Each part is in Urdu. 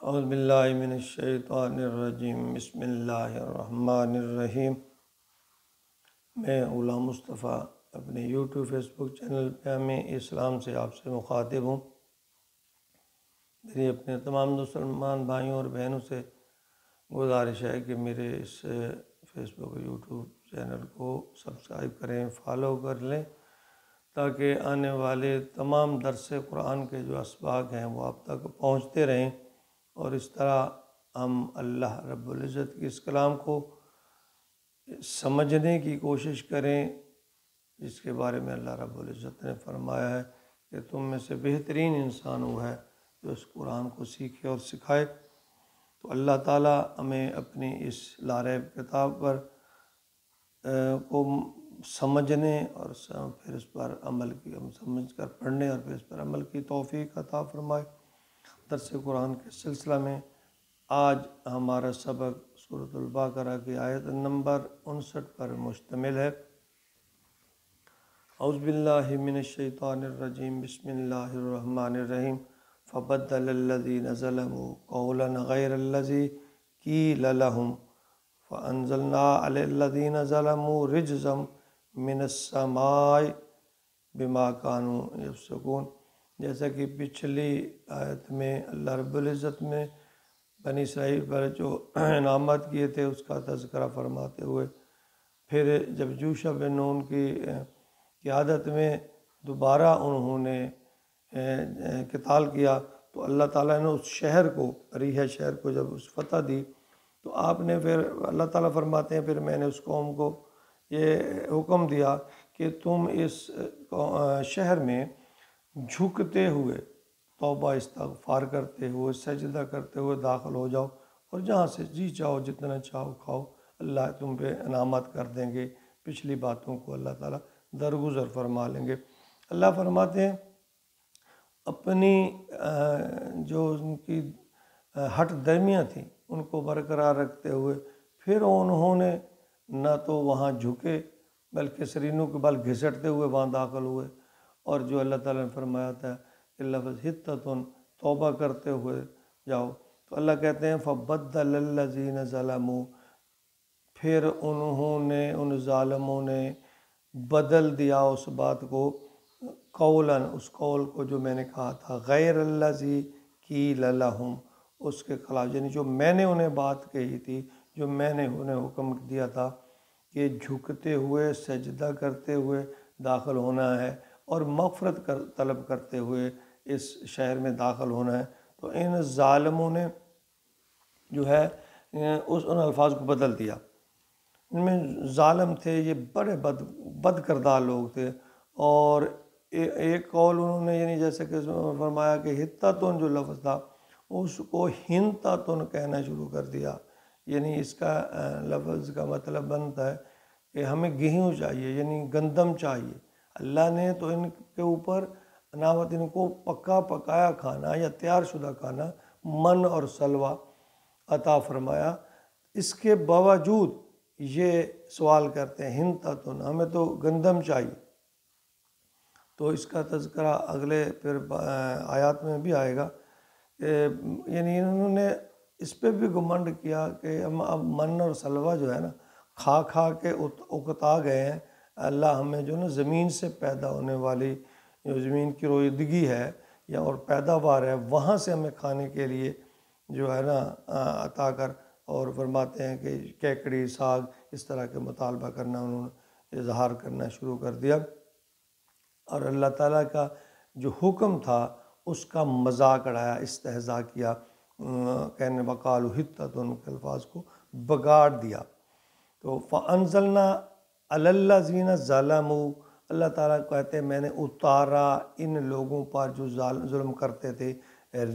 اعوذ باللہ من الشیطان الرجیم، بسم اللہ الرحمن الرحیم۔ میں غلام مصطفیٰ اپنے یوٹیوب فیس بک چینل پیام اسلام سے آپ سے مخاطب ہوں۔ میری اپنے تمام مسلمان بھائیوں اور بہنوں سے گزارش ہے کہ میرے اس فیس بک یوٹیوب چینل کو سبسکرائب کریں، فالو کر لیں، تاکہ آنے والے تمام درس قرآن کے جو اسباق ہیں وہ آپ تک پہنچتے رہیں، اور اس طرح ہم اللہ رب العزت کی اس کلام کو سمجھنے کی کوشش کریں، جس کے بارے میں اللہ رب العزت نے فرمایا ہے کہ تم میں سے بہترین انسان وہ ہے جو اس قرآن کو سیکھے اور سکھائے۔ تو اللہ تعالیٰ ہمیں اپنی اس لاریب کتاب پر کو سمجھنے اور پھر اس پر عمل کی سمجھ کر پڑھنے اور پھر اس پر عمل کی توفیق عطا فرمائے۔ درس قرآن کے سلسلہ میں آج ہمارا سبق سورۃ البقرہ کی آیت نمبر 59 پر مشتمل ہے۔ اعوذ باللہ من الشیطان الرجیم، بسم اللہ الرحمن الرحیم۔ فبدل الذین ظلموا قولا غیر الذی قیل لهم فانزلنا علی الذین ظلموا رجزا من السماء بما كانوا یفسقون۔ جیسا کہ پچھلی آیت میں اللہ رب العزت میں بنی اسرائیل پر جو انعامات کیے تھے اس کا تذکرہ فرماتے ہوئے پھر جب یوشع بن نون کی قیادت میں دوبارہ انہوں نے قتال کیا تو اللہ تعالیٰ نے اس شہر کو، ریحہ شہر کو جب اس فتح دی تو آپ نے پھر اللہ تعالیٰ فرماتے ہیں پھر میں نے اس قوم کو یہ حکم دیا کہ تم اس شہر میں جھکتے ہوئے، توبہ استغفار کرتے ہوئے، سجدہ کرتے ہوئے داخل ہو جاؤ، اور جہاں سے جی چاہو جتنا چاہو کھاؤ، اللہ تم پہ انعامات کر دیں گے، پچھلی باتوں کو اللہ تعالیٰ درگزر فرما لیں گے۔ اللہ فرماتے ہیں اپنی جو ان کی ہٹ درمیاں تھیں ان کو برقرار رکھتے ہوئے پھر انہوں نے نہ تو وہاں جھکے بلکہ سرینوں کے بال گھسٹتے ہوئے وہاں داخل ہوئے، اور جو اللہ تعالیٰ نے فرمایا تھا کہ لفظ حتتن، توبہ کرتے ہوئے جاؤ، تو اللہ کہتے ہیں فبدل الذین ظلموا، پھر انہوں نے، ان ظالموں نے بدل دیا اس بات کو، قولاً، اس قول کو جو میں نے کہا تھا، غیر الذی قیل لہم، اس کے خلاف، یعنی جو میں نے انہیں بات کہی تھی، جو میں نے انہیں حکم دیا تھا کہ جھکتے ہوئے سجدہ کرتے ہوئے داخل ہونا ہے اور مغفرت طلب کرتے ہوئے اس شہر میں داخل ہونا ہے، تو ان ظالموں نے جو ہے ان الفاظ کو بدل دیا۔ ان میں ظالم تھے، یہ بڑے بد کردار لوگ تھے، اور ایک قول انہوں نے، یعنی جیسے کہ فرمایا کہ حتتن جو لفظ تھا اس کو ہنتتن کہنا شروع کر دیا، یعنی اس کا لفظ کا مطلب بنتا ہے کہ ہمیں گیہوں چاہیے، یعنی گندم چاہیے۔ اللہ نے تو ان کے اوپر عناوت، ان کو پکا پکایا کھانا یا تیار شدہ کھانا، من اور سلوہ عطا فرمایا، اس کے باوجود یہ سوال کرتے ہیں ہنتتن، ہمیں تو گندم چاہیے۔ تو اس کا تذکرہ اگلے پھر آیات میں بھی آئے گا، یعنی انہوں نے اس پہ بھی گھمنڈ کیا کہ ہم اب من اور سلوہ جو ہے نا کھا کھا کے اکتا گئے ہیں، اللہ ہمیں جو نا زمین سے پیدا ہونے والی جو زمین کی رویدگی ہے یا اور پیداوار ہے وہاں سے ہمیں کھانے کے لیے جو ہے نا عطا کر، اور فرماتے ہیں کہ کیکڑی، ساگ، اس طرح کے مطالبہ کرنا، انہوں نے اظہار کرنا شروع کر دیا، اور اللہ تعالیٰ کا جو حکم تھا اس کا مذاق اڑایا، استہزاء کیا، کہنے وقالوا حتتن کے الفاظ کو بگاڑ دیا۔ تو فانزلنا علی الذین ظلموا، اللہ تعالیٰ کہتے ہیں میں نے اتارا ان لوگوں پر جو ظلم کرتے تھے،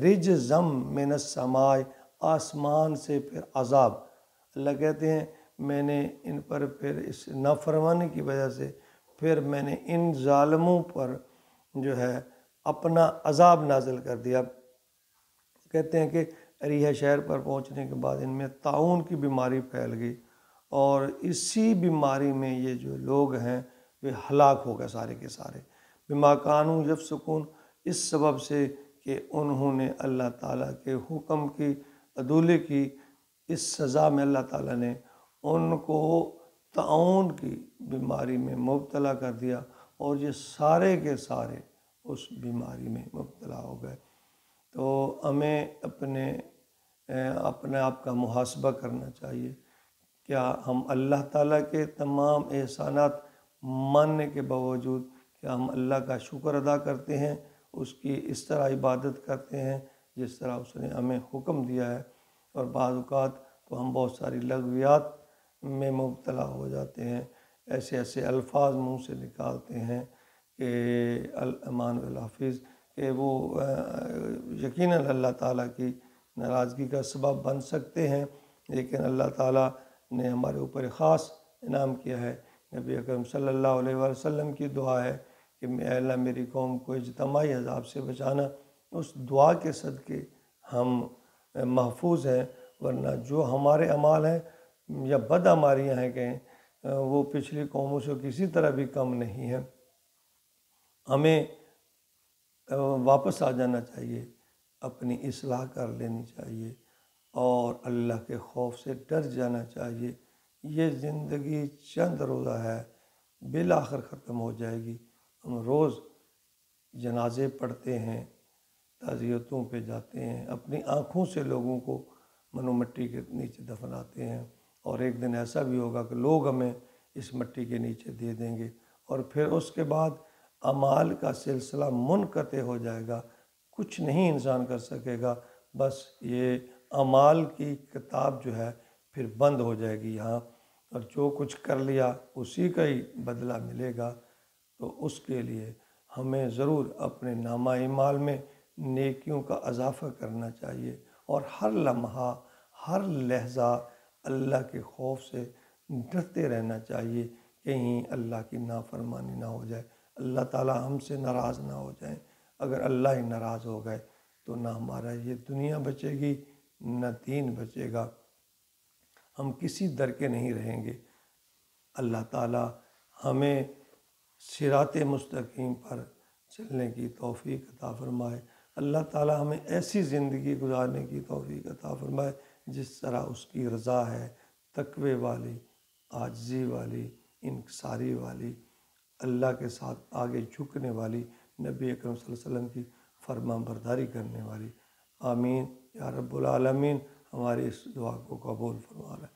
رجزا من السماء، آسمان سے پھر عذاب۔ اللہ کہتے ہیں میں نے ان پر پھر اس نافرمانی کی وجہ سے پھر میں نے ان ظالموں پر جو ہے اپنا عذاب نازل کر دیا۔ کہتے ہیں کہ ریحہ شہر پر پہنچنے کے بعد ان میں طاعون کی بیماری پھیل گئی، اور اسی بیماری میں یہ جو لوگ ہیں وہ ہلاک ہو گئے سارے کے سارے، بما کانوا یفسقون، اس سبب سے کہ انہوں نے اللہ تعالیٰ کے حکم کی عدولی کی، اس سزا میں اللہ تعالیٰ نے ان کو طاعون کی بیماری میں مبتلا کر دیا اور یہ سارے کے سارے اس بیماری میں مبتلا ہو گئے۔ تو ہمیں اپنے آپ کا محاسبہ کرنا چاہیے، کیا ہم اللہ تعالیٰ کے تمام احسانات ماننے کے باوجود کیا ہم اللہ کا شکر ادا کرتے ہیں، اس کی اس طرح عبادت کرتے ہیں جس طرح اس نے ہمیں حکم دیا ہے؟ اور بعض اوقات تو ہم بہت ساری لغویات میں مبتلا ہو جاتے ہیں، ایسے ایسے الفاظ منہ سے نکالتے ہیں کہ الامان والحافظ کہ وہ یقیناً اللہ تعالیٰ کی ناراضگی کا سبب بن سکتے ہیں، لیکن اللہ تعالیٰ نے ہمارے اوپر خاص انعام کیا ہے۔ نبی اکرم صلی اللہ علیہ وسلم کی دعا ہے کہ اے اللہ میری قوم کو اجتماعی عذاب سے بچانا، اس دعا کے صدقے ہم محفوظ ہیں، ورنہ جو ہمارے اعمال ہیں یا بد اعمالیاں ہیں کہیں وہ پچھلی قوموں سے کسی طرح بھی کم نہیں ہیں۔ ہمیں واپس آ جانا چاہیے، اپنی اصلاح کر لینی چاہیے اور اللہ کے خوف سے ڈر جانا چاہیے۔ یہ زندگی چند روزہ ہے، بالآخر ختم ہو جائے گی۔ ہم روز جنازے پڑھتے ہیں، تعزیتوں پہ جاتے ہیں، اپنی آنکھوں سے لوگوں کو منو مٹی کے نیچے دفناتے ہیں، اور ایک دن ایسا بھی ہوگا کہ لوگ ہمیں اس مٹی کے نیچے دے دیں گے، اور پھر اس کے بعد اعمال کا سلسلہ منقطع ہو جائے گا، کچھ نہیں انسان کر سکے گا، بس یہ اعمال کی کتاب جو ہے پھر بند ہو جائے گی یہاں، اور جو کچھ کر لیا اسی کا ہی بدلہ ملے گا۔ تو اس کے لیے ہمیں ضرور اپنے نامہ اعمال میں نیکیوں کا اضافہ کرنا چاہیے، اور ہر لمحہ ہر لحظہ اللہ کے خوف سے ڈرتے رہنا چاہیے، کہیں اللہ کی نافرمانی نہ ہو جائے، اللہ تعالیٰ ہم سے ناراض نہ ہو جائیں۔ اگر اللہ ہی ناراض ہو گئے تو نہ ہمارا یہ دنیا بچے گی نہ دین بچے گا، ہم کسی در کے نہیں رہیں گے۔ اللہ تعالیٰ ہمیں صراط مستقیم پر چلنے کی توفیق عطا فرمائے، اللہ تعالیٰ ہمیں ایسی زندگی گزارنے کی توفیق عطا فرمائے جس طرح اس کی رضا ہے، تقوی والی، عاجزی والی، انکساری والی، اللہ کے ساتھ آگے جھکنے والی، نبی اکرم صلی اللہ علیہ وسلم کی فرما برداری کرنے والی۔ آمین یا رب العالمین۔ ہماری اس دعا کو قبول فرما لے۔